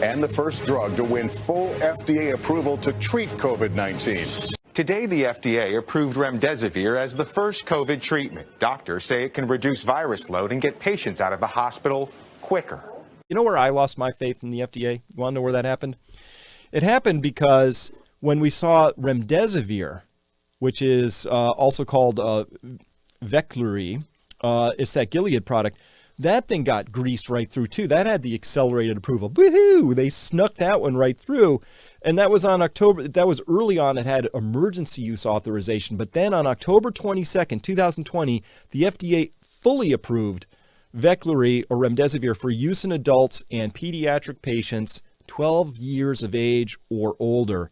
and the first drug to win full FDA approval to treat COVID-19. Today, the FDA approved Remdesivir as the first COVID treatment. Doctors say it can reduce virus load and get patients out of the hospital quicker. You know where I lost my faith in the FDA? You want to know where that happened? It happened because when we saw Remdesivir, which is also called Veklury, it's that Gilead product, that thing got greased right through too. That had the accelerated approval. Woohoo! They snuck that one right through. And that was on October, that was early on, it had emergency use authorization. But then on October 22nd, 2020, the FDA fully approved Veklury or Remdesivir for use in adults and pediatric patients 12 years of age or older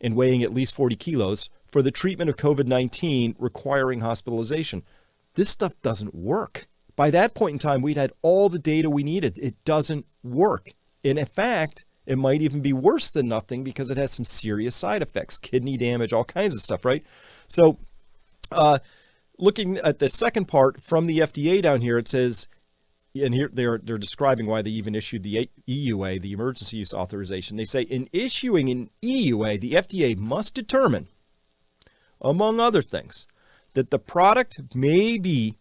and weighing at least 40 kilos for the treatment of COVID-19 requiring hospitalization. This stuff doesn't work. By that point in time, we'd had all the data we needed. It doesn't work. And in fact, it might even be worse than nothing because it has some serious side effects, kidney damage, all kinds of stuff, right? So looking at the second part from the FDA down here, it says, and here they're describing why they even issued the EUA, the emergency use authorization. They say, in issuing an EUA, the FDA must determine, among other things, that the product may be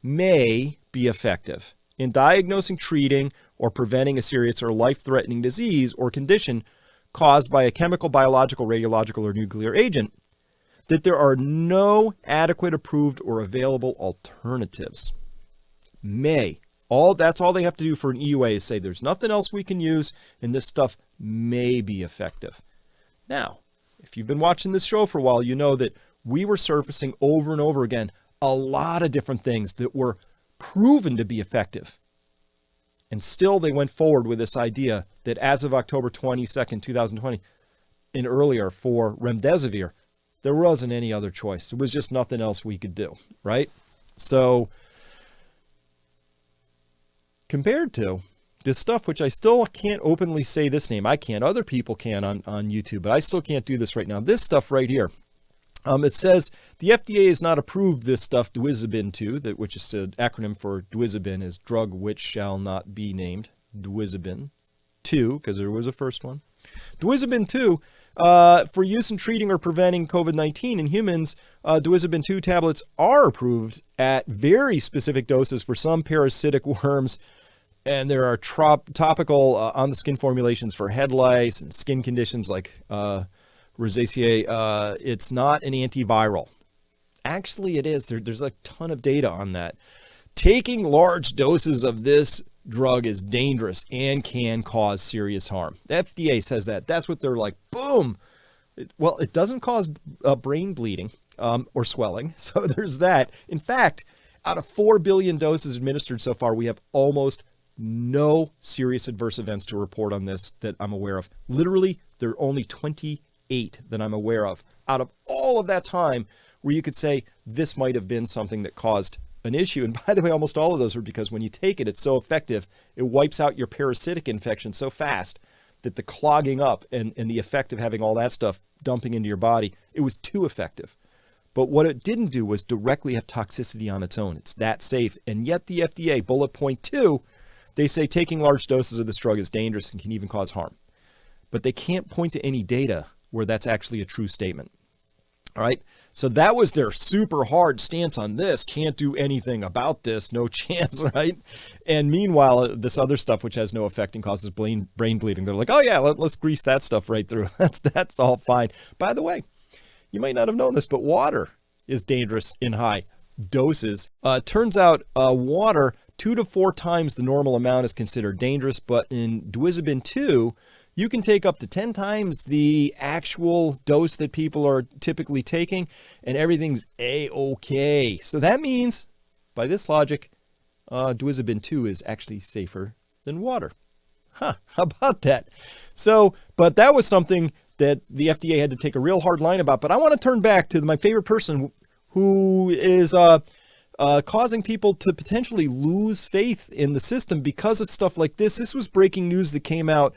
effective in diagnosing, treating, or preventing a serious or life-threatening disease or condition caused by a chemical, biological, radiological, or nuclear agent, that there are no adequate, approved, or available alternatives. That's all they have to do for an EUA is say there's nothing else we can use, and this stuff may be effective. Now, if you've been watching this show for a while, you know that we were surfacing over and over again a lot of different things that were proven to be effective. And still they went forward with this idea that as of October 22nd, 2020, and earlier for Remdesivir, there wasn't any other choice. There was just nothing else we could do, right? So compared to this stuff, which I still can't openly say this name. I can't. Other people can on YouTube, but I still can't do this right now. This stuff right here. It says the FDA has not approved this stuff, Duizabin 2, which is an acronym for Duizabin, is drug which shall not be named. Duizabin 2, because there was a first one. Duizabin 2, for use in treating or preventing COVID-19 in humans, Duizabin 2 tablets are approved at very specific doses for some parasitic worms, and there are topical on-the-skin formulations for head lice and skin conditions like rosacea. It's not an antiviral. Actually, it is. There's a ton of data on that. Taking large doses of this drug is dangerous and can cause serious harm. The FDA says that. That's what they're like, boom. Well, it doesn't cause brain bleeding or swelling. So there's that. In fact, out of 4 billion doses administered so far, we have almost no serious adverse events to report on this that I'm aware of. Literally, there are only 28 that I'm aware of out of all of that time where you could say this might have been something that caused an issue. And by the way, almost all of those are because when you take it, it's so effective, it wipes out your parasitic infection so fast that the clogging up and the effect of having all that stuff dumping into your body, it was too effective. But what it didn't do was directly have toxicity on its own. It's that safe. And yet the FDA, bullet point 2, they say taking large doses of this drug is dangerous and can even cause harm. But they can't point to any data where that's actually a true statement. All right. So that was their super hard stance on this. Can't do anything about this. No chance. Right. And meanwhile, this other stuff, which has no effect and causes brain bleeding, they're like, oh, yeah, let's grease that stuff right through. That's all fine. By the way, you might not have known this, but water is dangerous in high doses. Turns out water 2 to 4 times the normal amount is considered dangerous. But in Duizabin 2, you can take up to 10 times the actual dose that people are typically taking, and everything's A-okay. So that means, by this logic, Duizabin 2 is actually safer than water. How about that? So, but that was something that the FDA had to take a real hard line about. But I want to turn back to my favorite person who is causing people to potentially lose faith in the system because of stuff like this. This was breaking news that came out.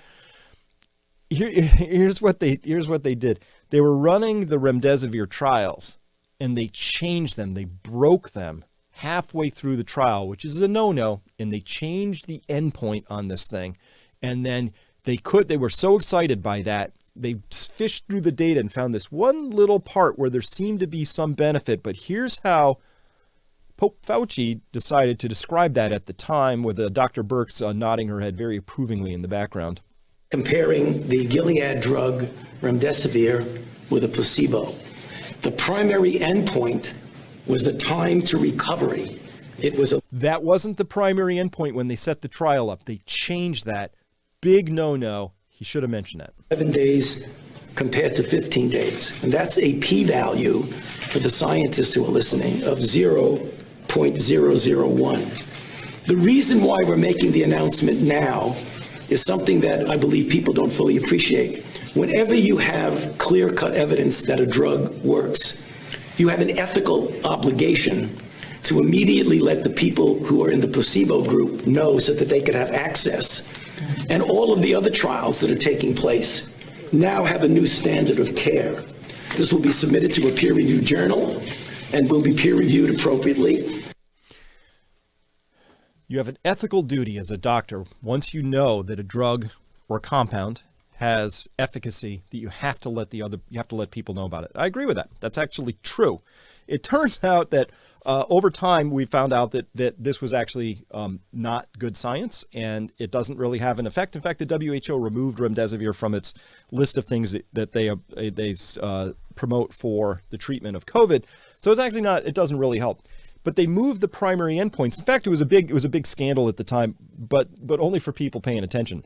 Here's what they did. They were running the Remdesivir trials, and they changed them. They broke them halfway through the trial, which is a no-no, and they changed the endpoint on this thing. And then They were so excited by that. They fished through the data and found this one little part where there seemed to be some benefit. But here's how Pope Fauci decided to describe that at the time, with Dr. Birx nodding her head very approvingly in the background. Comparing the Gilead drug Remdesivir with a placebo. The primary endpoint was the time to recovery. That wasn't the primary endpoint when they set the trial up. They changed that. Big no-no. He should have mentioned that. 7 days compared to 15 days. And that's a p-value for the scientists who are listening of 0.001. The reason why we're making the announcement now is something that I believe people don't fully appreciate. Whenever you have clear-cut evidence that a drug works, you have an ethical obligation to immediately let the people who are in the placebo group know so that they could have access. And all of the other trials that are taking place now have a new standard of care. This will be submitted to a peer-reviewed journal and will be peer-reviewed appropriately. You have an ethical duty as a doctor, once you know that a drug or a compound has efficacy, that you have to let people know about it. I agree with that. That's actually true. It turns out that over time, we found out that this was actually not good science, and it doesn't really have an effect. In fact, the WHO removed remdesivir from its list of things that they promote for the treatment of COVID. So it's actually not. It doesn't really help. But they moved the primary endpoints. In fact, it was a big scandal at the time, but only for people paying attention.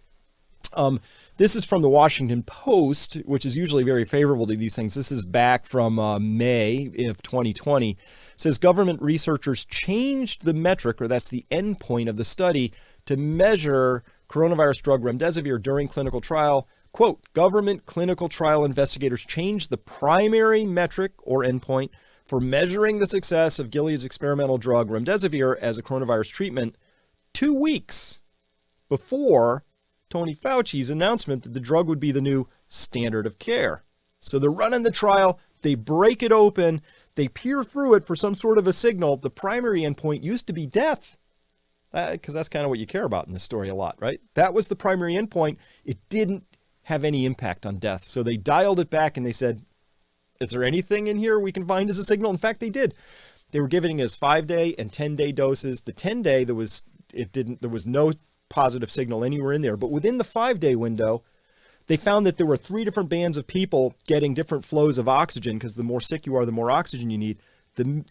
This is from the Washington Post, which is usually very favorable to these things. This is back from May of 2020. It says government researchers changed the metric, or that's the endpoint of the study, to measure coronavirus drug remdesivir during clinical trial. Quote, government clinical trial investigators changed the primary metric or endpoint for measuring the success of Gilead's experimental drug remdesivir as a coronavirus treatment 2 weeks before Tony Fauci's announcement that the drug would be the new standard of care. So they're running the trial, they break it open, they peer through it for some sort of a signal. The primary endpoint used to be death, because that's kind of what you care about in this story a lot, right? That was the primary endpoint. It didn't have any impact on death. So they dialed it back and they said, is there anything in here we can find as a signal? In fact, they did. They were giving us 5-day and 10-day doses. The 10-day, there was no positive signal anywhere in there. But within the 5-day window, they found that there were 3 different bands of people getting different flows of oxygen, because the more sick you are, the more oxygen you need. The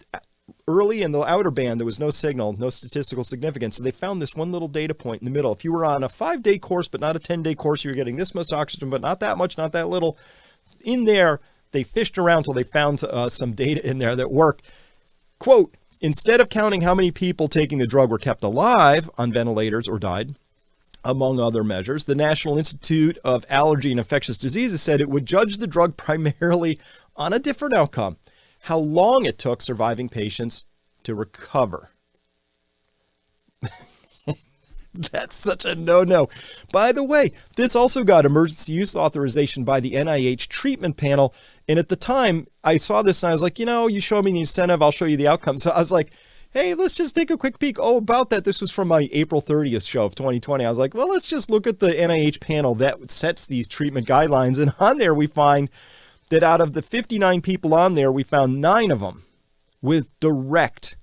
early in the outer band, there was no signal, no statistical significance. So they found this one little data point in the middle. If you were on a 5-day course, but not a 10-day course, you were getting this much oxygen, but not that much, not that little. In there, they fished around till they found some data in there that worked. Quote, instead of counting how many people taking the drug were kept alive on ventilators or died, among other measures, the National Institute of Allergy and Infectious Diseases said it would judge the drug primarily on a different outcome: how long it took surviving patients to recover. That's such a no-no. By the way, this also got emergency use authorization by the NIH treatment panel. And at the time, I saw this and I was like, you show me the incentive, I'll show you the outcome. So I was like, hey, let's just take a quick peek. Oh, about that. This was from my April 30th show of 2020. I was like, well, let's just look at the NIH panel that sets these treatment guidelines. And on there, we find that out of the 59 people on there, we found 9 of them with direct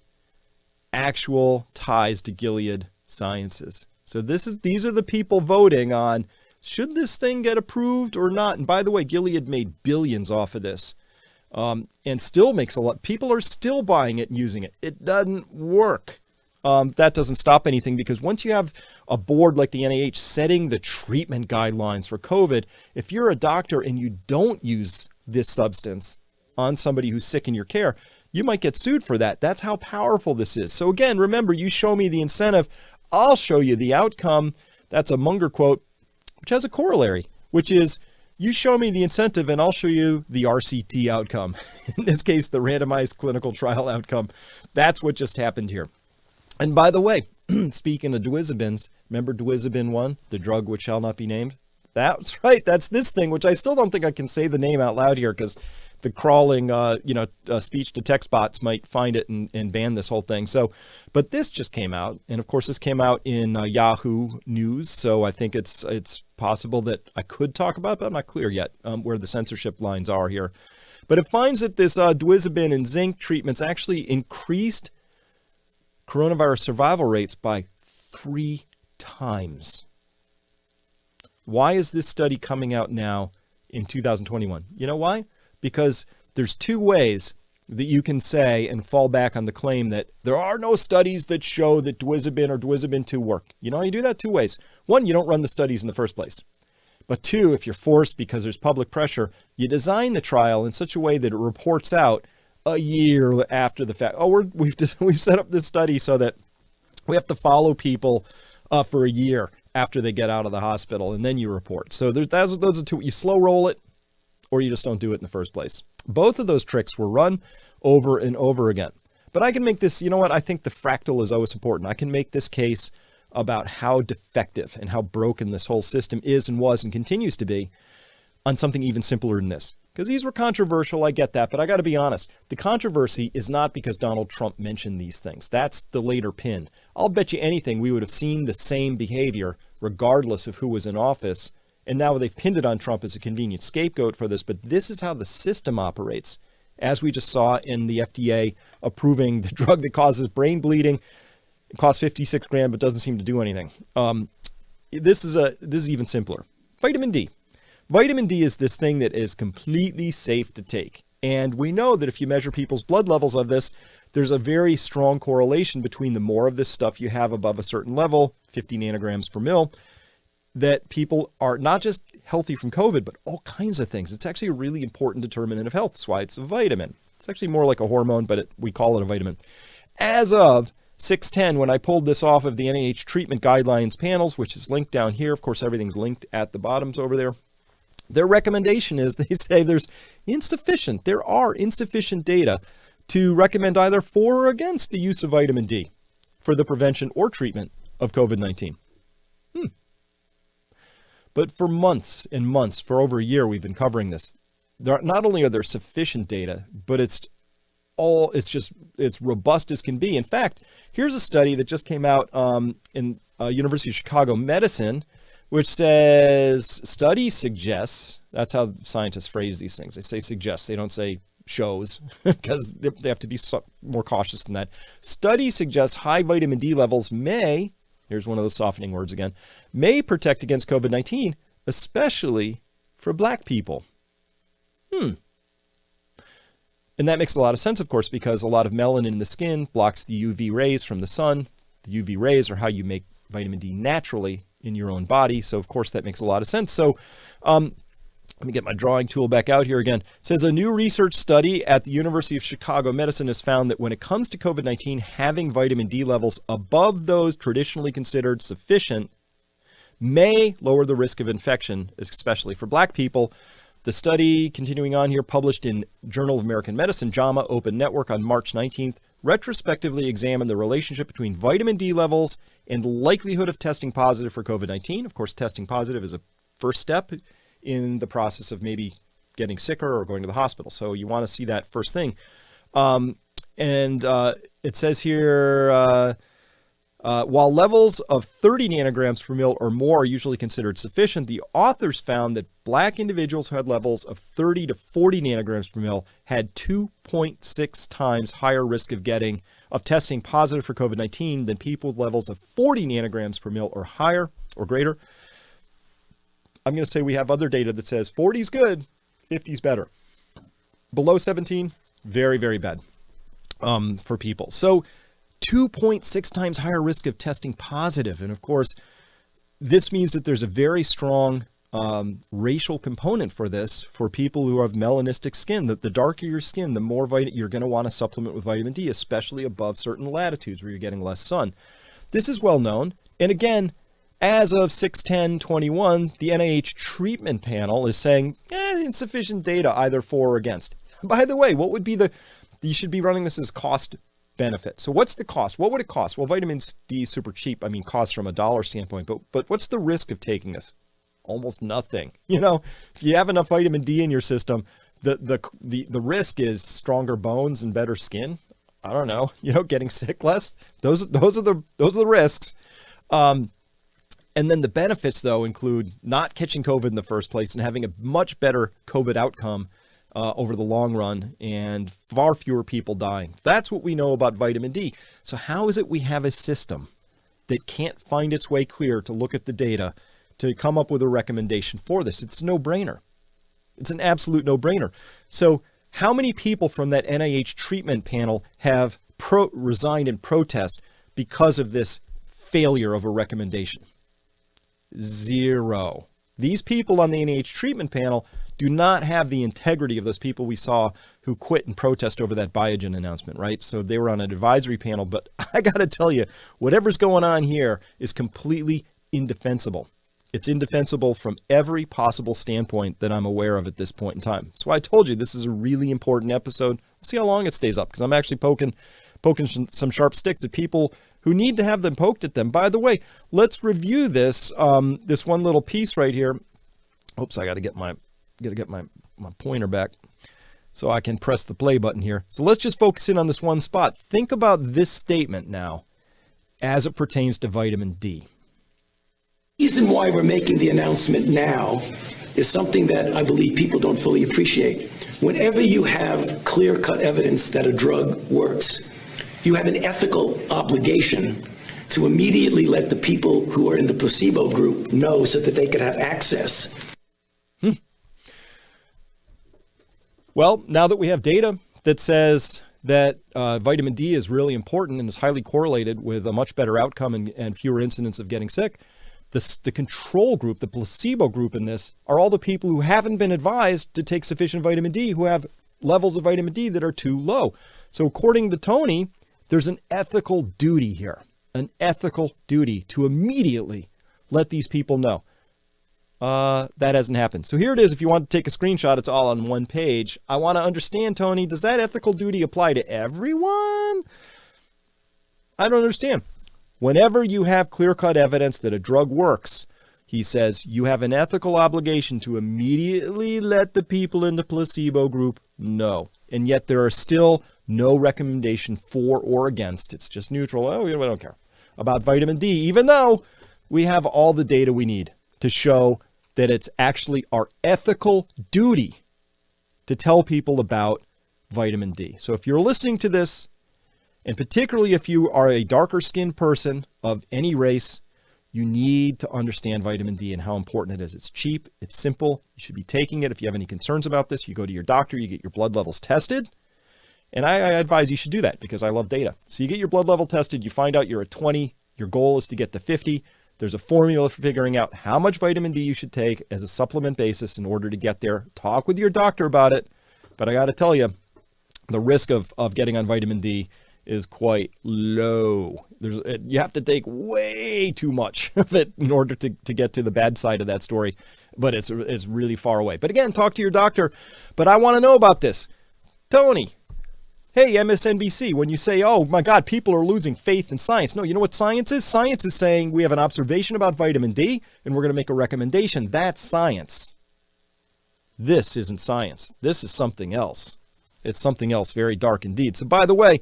actual ties to Gilead Sciences. So these are the people voting on, should this thing get approved or not? And by the way, Gilead made billions off of this, and still makes a lot. People are still buying it and using it. It doesn't work. That doesn't stop anything, because once you have a board like the NIH setting the treatment guidelines for COVID, if you're a doctor and you don't use this substance on somebody who's sick in your care, you might get sued for that. That's how powerful this is. So again, remember, you show me the incentive, I'll show you the outcome. That's a Munger quote, which has a corollary, which is, you show me the incentive and I'll show you the RCT outcome. In this case, the randomized clinical trial outcome. That's what just happened here. And by the way, speaking of Dwizabins, remember Dwizabin 1, the drug which shall not be named? That's right. That's this thing, which I still don't think I can say the name out loud here, because the crawling, speech to text bots might find it and ban this whole thing. So, but this just came out. And of course, this came out in Yahoo News. So I think it's possible that I could talk about, but I'm not clear yet where the censorship lines are here. But it finds that this Dwizabin and zinc treatments actually increased coronavirus survival rates by 3 times. Why is this study coming out now in 2021? You know why? Because there's 2 ways that you can say and fall back on the claim that there are no studies that show that Dwizabin or Dwizabin 2 work. You know, you do that 2 ways. 1, you don't run the studies in the first place. But 2, if you're forced because there's public pressure, you design the trial in such a way that it reports out a year after the fact. Oh, we've set up this study so that we have to follow people for a year after they get out of the hospital, and then you report. So those are 2. You slow roll it, or you just don't do it in the first place. Both of those tricks were run over and over again. But I can make this, you know what? I think the fractal is always important. I can make this case about how defective and how broken this whole system is and was and continues to be on something even simpler than this. Because these were controversial, I get that, but I got to be honest. The controversy is not because Donald Trump mentioned these things. That's the later pin. I'll bet you anything we would have seen the same behavior regardless of who was in office. And now they've pinned it on Trump as a convenient scapegoat for this. But this is how the system operates, as we just saw in the FDA approving the drug that causes brain bleeding. It costs $56,000, but doesn't seem to do anything. This is even simpler. Vitamin D. Vitamin D is this thing that is completely safe to take. And we know that if you measure people's blood levels of this, there's a very strong correlation between the more of this stuff you have above a certain level, 50 nanograms per mil, that people are not just healthy from COVID, but all kinds of things. It's actually a really important determinant of health. That's why it's a vitamin. It's actually more like a hormone, but we call it a vitamin. As of 6/10, when I pulled this off of the NIH treatment guidelines panels, which is linked down here. Of course, everything's linked at the bottoms over there. Their recommendation is, they say there are insufficient data to recommend either for or against the use of vitamin D for the prevention or treatment of COVID-19. But for months and months, for over a year, we've been covering this. Not only are there sufficient data, but it's robust as can be. In fact, here's a study that just came out in University of Chicago Medicine, which says study suggests, that's how scientists phrase these things. They say suggests, they don't say shows, because they have to be more cautious than that. Study suggests high vitamin D levels may, here's one of those softening words again, may protect against COVID-19, especially for Black people. And that makes a lot of sense, of course, because a lot of melanin in the skin blocks the UV rays from the sun. The UV rays are how you make vitamin D naturally in your own body. So, of course, that makes a lot of sense. So, let me get my drawing tool back out here again. It says a new research study at the University of Chicago Medicine has found that when it comes to COVID-19, having vitamin D levels above those traditionally considered sufficient may lower the risk of infection, especially for Black people. The study, continuing on here, published in Journal of American Medicine, JAMA Open Network on March 19th, retrospectively examined the relationship between vitamin D levels and likelihood of testing positive for COVID-19. Of course, testing positive is a first step in the process of maybe getting sicker or going to the hospital. So you want to see that first thing. It says here, while levels of 30 nanograms per mil or more are usually considered sufficient, the authors found that Black individuals who had levels of 30 to 40 nanograms per mil had 2.6 times higher risk of testing positive for COVID-19 than people with levels of 40 nanograms per mil or higher or greater. I'm going to say we have other data that says 40 is good, 50 is better. Below 17, very, very bad for people. So 2.6 times higher risk of testing positive. And of course, this means that there's a very strong racial component for this for people who have melanistic skin. That the darker your skin, the more you're going to want to supplement with vitamin D, especially above certain latitudes where you're getting less sun. This is well known. And again, as of 6/10/21, the NIH treatment panel is saying insufficient data either for or against. By the way, what would be you should be running this as cost benefit. So what's the cost? What would it cost? Well, vitamin D is super cheap. I mean, cost from a dollar standpoint, but what's the risk of taking this? Almost nothing. You know, if you have enough vitamin D in your system, the risk is stronger bones and better skin. I don't know, getting sick less. Those are the risks. And then the benefits, though, include not catching COVID in the first place and having a much better COVID outcome over the long run and far fewer people dying. That's what we know about vitamin D. So how is it we have a system that can't find its way clear to look at the data to come up with a recommendation for this? It's a no-brainer. It's an absolute no-brainer. So how many people from that NIH treatment panel have resigned in protest because of this failure of a recommendation? 0. These people on the NIH treatment panel do not have the integrity of those people we saw who quit in protest over that Biogen announcement, right? So they were on an advisory panel, but I got to tell you, whatever's going on here is completely indefensible. It's indefensible from every possible standpoint that I'm aware of at this point in time. That's why I told you this is a really important episode. We'll see how long it stays up, because I'm actually poking some sharp sticks at people who need to have them poked at them. By the way, let's review this this one little piece right here. Oops, I got to get my pointer back so I can press the play button here. So let's just focus in on this one spot. Think about this statement now as it pertains to vitamin D. The reason why we're making the announcement now is something that I believe people don't fully appreciate. Whenever you have clear-cut evidence that a drug works, you have an ethical obligation to immediately let the people who are in the placebo group know so that they can have access. Well, now that we have data that says that vitamin D is really important and is highly correlated with a much better outcome and fewer incidents of getting sick, the control group, the placebo group in this, are all the people who haven't been advised to take sufficient vitamin D, who have levels of vitamin D that are too low. So according to Tony, there's an ethical duty here, an ethical duty to immediately let these people know. That hasn't happened. So here it is. If you want to take a screenshot, it's all on one page. I want to understand, Tony, does that ethical duty apply to everyone? I don't understand. Whenever you have clear-cut evidence that a drug works, he says, you have an ethical obligation to immediately let the people in the placebo group know. And yet there are still no recommendation for or against. It's just neutral. Oh, we don't care about vitamin D, even though we have all the data we need to show that it's actually our ethical duty to tell people about vitamin D. So if you're listening to this, and particularly if you are a darker skinned person of any race, you need to understand vitamin D and how important it is. It's cheap, it's simple, you should be taking it. If you have any concerns about this, you go to your doctor, you get your blood levels tested. And I advise you should do that because I love data. So you get your blood level tested, you find out you're at 20, your goal is to get to 50. There's a formula for figuring out how much vitamin D you should take as a supplement basis in order to get there. Talk with your doctor about it. But I got to tell you, the risk of getting on vitamin D is quite low. You have to take way too much of it in order to get to the bad side of that story. But it's really far away. But again, talk to your doctor. But I want to know about this. Tony, hey, MSNBC, when you say, oh my God, people are losing faith in science. No, you know what science is? Science is saying we have an observation about vitamin D and we're going to make a recommendation. That's science. This isn't science. This is something else. It's something else very dark indeed. So by the way,